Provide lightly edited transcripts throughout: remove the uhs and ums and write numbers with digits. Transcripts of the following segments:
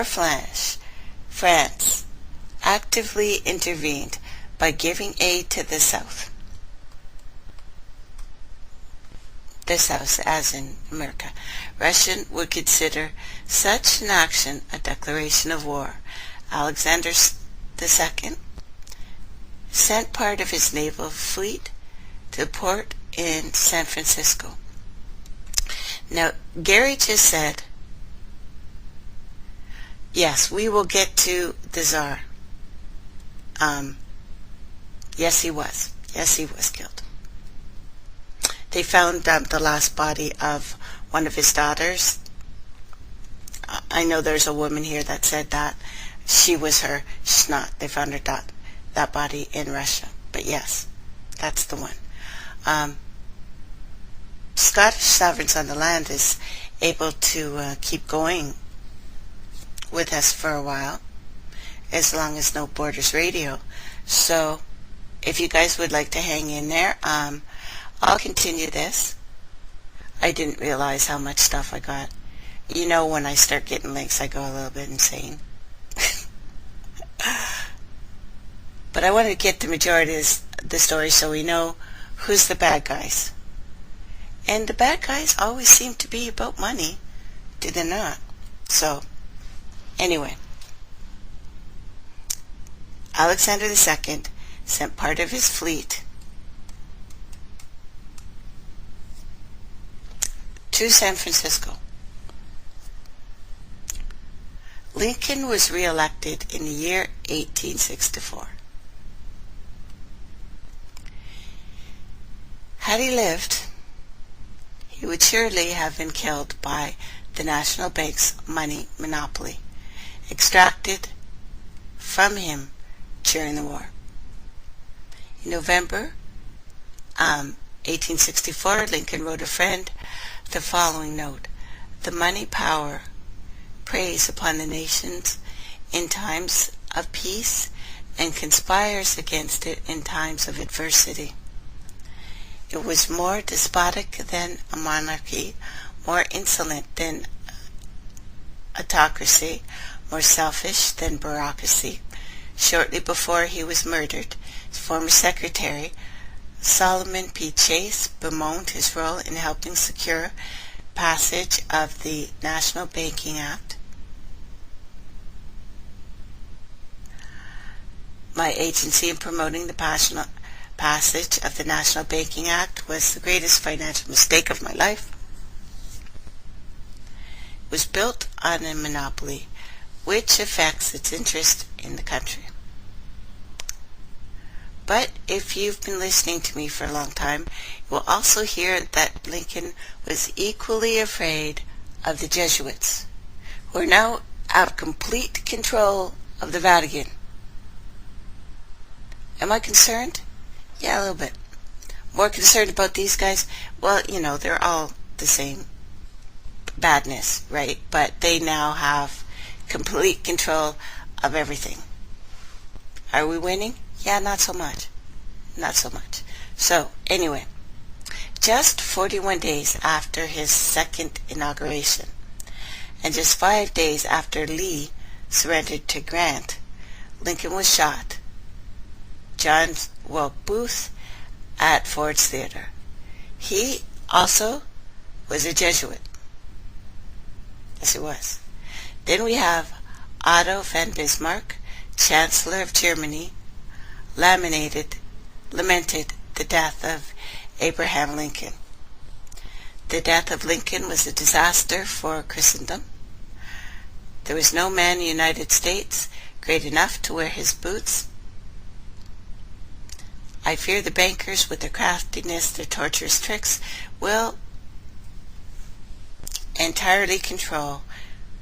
France actively intervened by giving aid to the South. The South, as in America. Russia would consider such an action a declaration of war. Alexander II sent part of his naval fleet to the port in San Francisco. Now, Gary just said, yes, we will get to the Tsar. Yes, he was. Yes, he was killed. They found the last body of one of his daughters. I know there's a woman here that said that she was her. She's not. They found her that body in Russia. But yes, that's the one. Scottish Sovereigns on the Land is able to keep going with us for a while, as long as no Borders Radio. So if you guys would like to hang in there, I'll continue this. I didn't realize how much stuff I got. You know, when I start getting links, I go a little bit insane. But I want to get the majority of the story so we know who's the bad guys. And the bad guys always seem to be about money, do they not? So, anyway. Alexander II sent part of his fleet to San Francisco. Lincoln was re-elected in the year 1864. Had he lived, he would surely have been killed by the National Bank's money monopoly, extracted from him during the war. In November 1864, Lincoln wrote a friend the following note: "The money power preys upon the nations in times of peace and conspires against it in times of adversity. It was more despotic than a monarchy, more insolent than autocracy, more selfish than bureaucracy." Shortly before he was murdered, his former secretary, Solomon P. Chase, bemoaned his role in helping secure passage of the National Banking Act. "My agency in promoting the passage of the National Banking Act was the greatest financial mistake of my life. It was built on a monopoly which affects its interest in the country." But if you've been listening to me for a long time, you will also hear that Lincoln was equally afraid of the Jesuits, who are now out complete control of the Vatican. Am I concerned? Yeah, a little bit. More concerned about these guys? Well, you know, they're all the same badness, right? But they now have complete control of everything. Are we winning? Yeah, not so much. Not so much. So, anyway, just 41 days after his second inauguration, and just 5 days after Lee surrendered to Grant, Lincoln was shot. John Booth at Ford's Theater. He also was a Jesuit. Yes, he was. Then we have Otto von Bismarck, Chancellor of Germany, lamented the death of Abraham Lincoln. The death of Lincoln was a disaster for Christendom. There was no man in the United States great enough to wear his boots. I fear the bankers, with their craftiness, their torturous tricks, will entirely control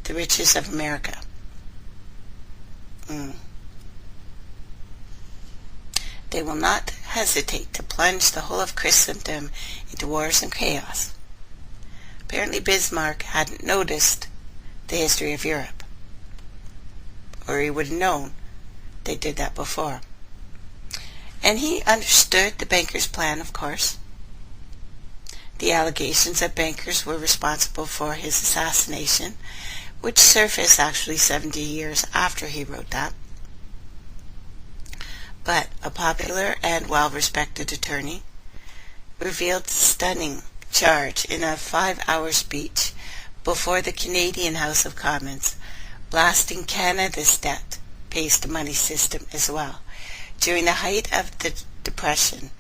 the riches of America. They will not hesitate to plunge the whole of Christendom into wars and chaos. Apparently Bismarck hadn't noticed the history of Europe, or he would have known they did that before. And he understood the bankers' plan, of course. The allegations that bankers were responsible for his assassination which surfaced actually 70 years after he wrote that. But a popular and well-respected attorney revealed stunning charge in a 5-hour speech before the Canadian House of Commons, blasting Canada's debt-based money system as well. During the height of the Depression,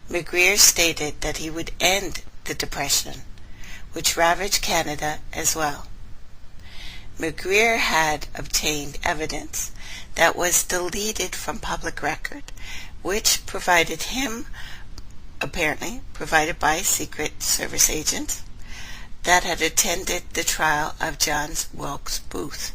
McGreer stated that he would end the Depression, which ravaged Canada as well. McGreer had obtained evidence that was deleted from public record, which provided him, apparently provided by Secret Service agents, that had attended the trial of John Wilkes Booth.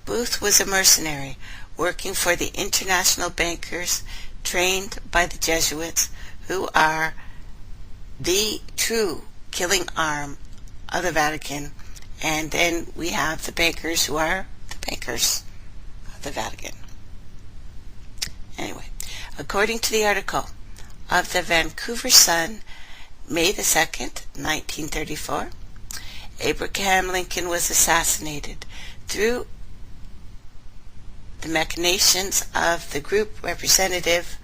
Booth was a mercenary working for the international bankers trained by the Jesuits, who are the true killing arm of the Vatican, and then we have the bankers who are the bankers of the Vatican. Anyway, according to the article of the Vancouver Sun, May the 2nd, 1934, Abraham Lincoln was assassinated through the machinations of the group representative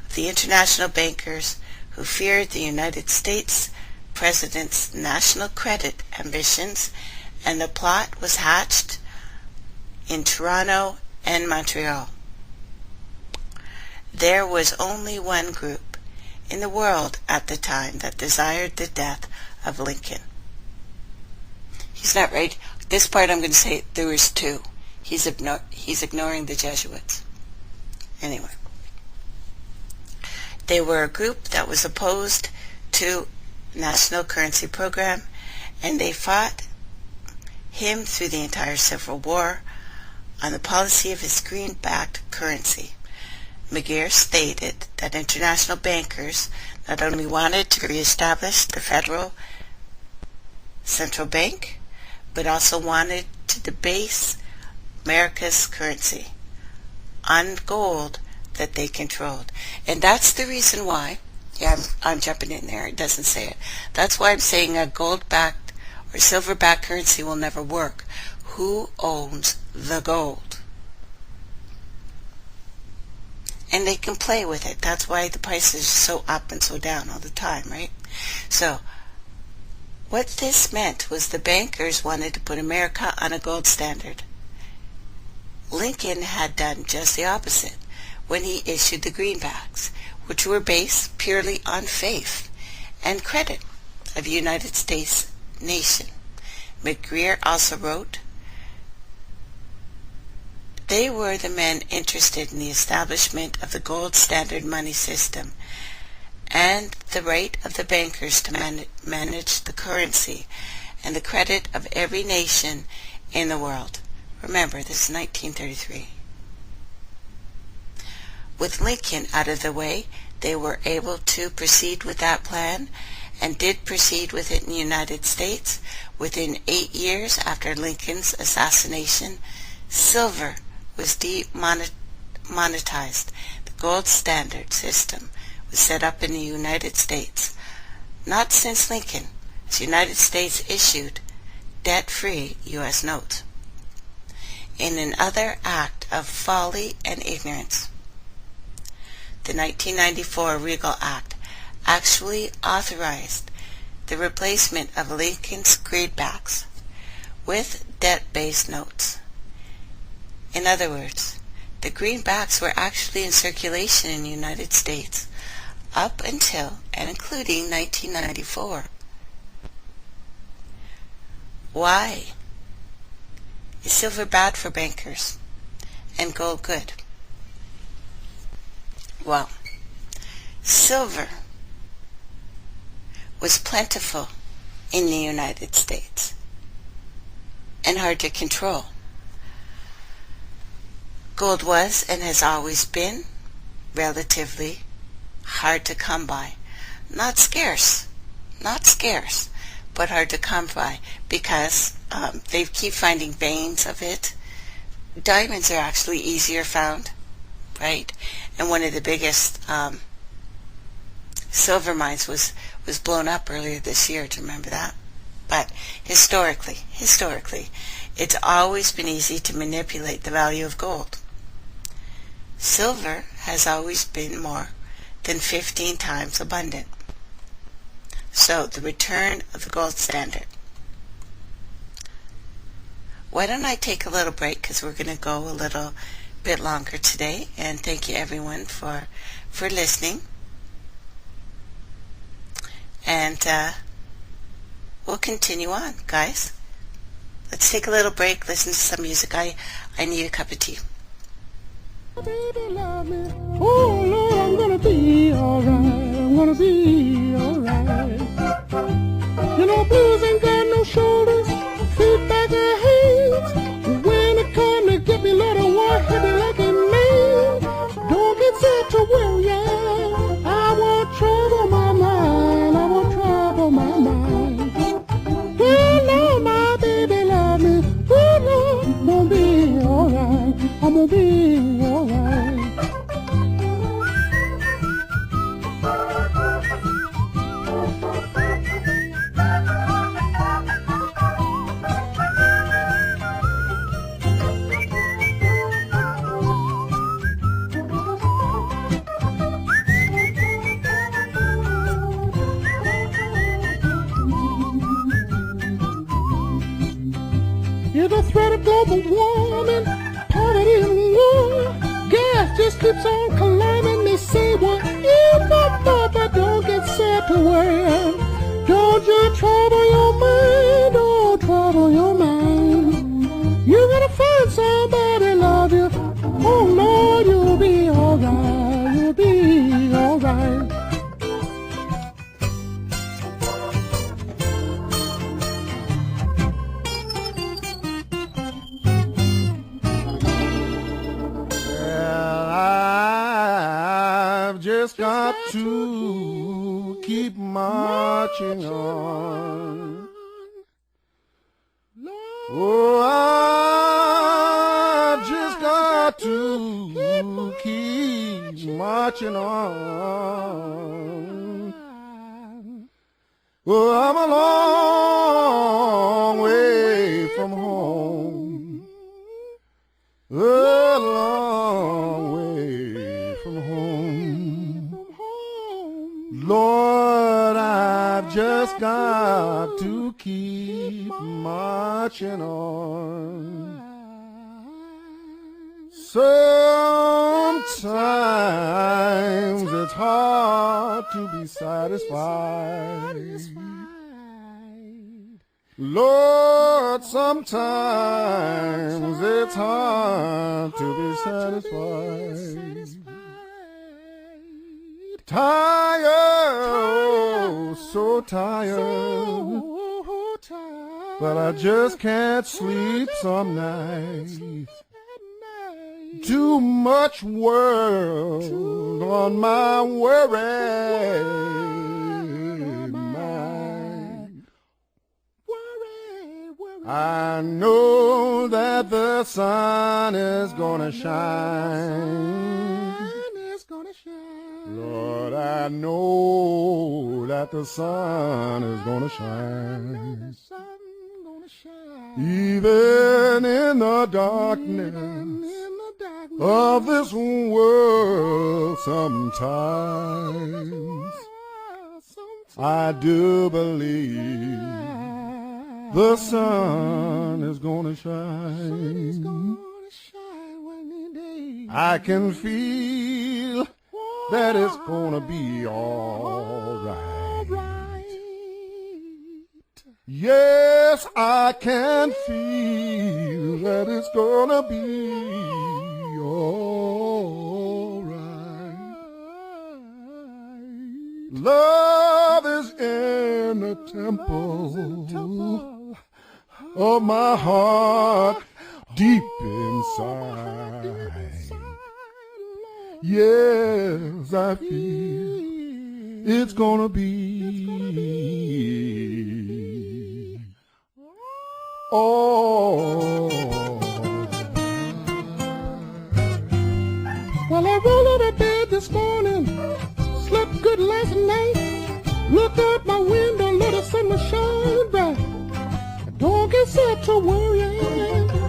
of the international bankers who feared the United States President's national credit ambitions, and the plot was hatched in Toronto and Montreal. There was only one group in the world at the time that desired the death of Lincoln. He's not right. This part I'm going to say there was two. He's ignoring the Jesuits. Anyway, they were a group that was opposed to national currency program, and they fought him through the entire Civil War on the policy of his greenbacked currency. McGreer stated that international bankers not only wanted to reestablish the federal central bank, but also wanted to debase America's currency on gold that they controlled. And that's the reason why, I'm jumping in there, it doesn't say it. That's why I'm saying a gold-backed or silver-backed currency will never work. Who owns the gold? And they can play with it. That's why the price is so up and so down all the time, right? So, what this meant was the bankers wanted to put America on a gold standard. Lincoln had done just the opposite when he issued the greenbacks, which were based purely on faith and credit of the United States nation. McGreer also wrote, they were the men interested in the establishment of the gold standard money system and the right of the bankers to manage the currency and the credit of every nation in the world. Remember, this is 1933. With Lincoln out of the way, they were able to proceed with that plan, and did proceed with it in the United States. Within 8 years after Lincoln's assassination, silver was demonetized. The gold standard system was set up in the United States. Not since Lincoln has the United States issued debt-free U.S. notes. In another act of folly and ignorance, the 1994 Regal Act actually authorized the replacement of Lincoln's greenbacks with debt-based notes. In other words, the greenbacks were actually in circulation in the United States up until and including 1994. Why is silver bad for bankers and gold good? Well, silver was plentiful in the United States and hard to control. Gold was and has always been relatively hard to come by. Not scarce, but hard to come by because they keep finding veins of it. Diamonds are actually easier found, right? And one of the biggest silver mines was blown up earlier this year. Do you remember that? But historically, It's always been easy to manipulate the value of gold. Silver has always been more than 15 times abundant. So, the return of the gold standard. Why don't I take a little break, because we're going to go a little bit longer today, and thank you everyone for listening. And we'll continue on, guys. Let's take a little break, listen to some music. I need a cup of tea. Baby, love me. Oh, Lord, I'm gonna be alright. I'm gonna be alright. You know, blues ain't got no shoulders, feet back and hands. When it come to get me, Lord, I want heavy like a man. Don't get set to worry. I won't trouble my mind. I won't trouble my mind. Oh, Lord, my baby, love me. Oh, Lord, I'm gonna be alright. I'm gonna be alright. You're the threat of global warming, poverty and war. Gas just keeps on climbing. They say what in the thought, but don't get set to worry. Don't you trouble your mind, don't trouble your mind. You gotta find somebody love you. Oh Lord, you'll be alright, you'll be alright. Just got to keep marching on. Oh, I've just got to keep marching on. Oh, I'm a long way from home. A long way from home. Lord, I've just got to keep marching on. Sometimes it's hard to be satisfied. Lord, sometimes it's hard to be satisfied. Tired, oh, so tired, but I just can't sleep some nights. Too much world on my worried mind. I know that the sun is gonna shine. Lord, I know that the sun is gonna shine. Even in the darkness of this world, sometimes I do believe the sun is gonna shine. I can feel that it's gonna be all right. Yes, I can feel that it's gonna be all right. Love is in the temple of my heart, deep inside. Yes, I feel it's gonna be all. Well, I rolled out of bed this morning, slept good last night, looked out my window, let the sun was shining bright. Don't get set to worrying.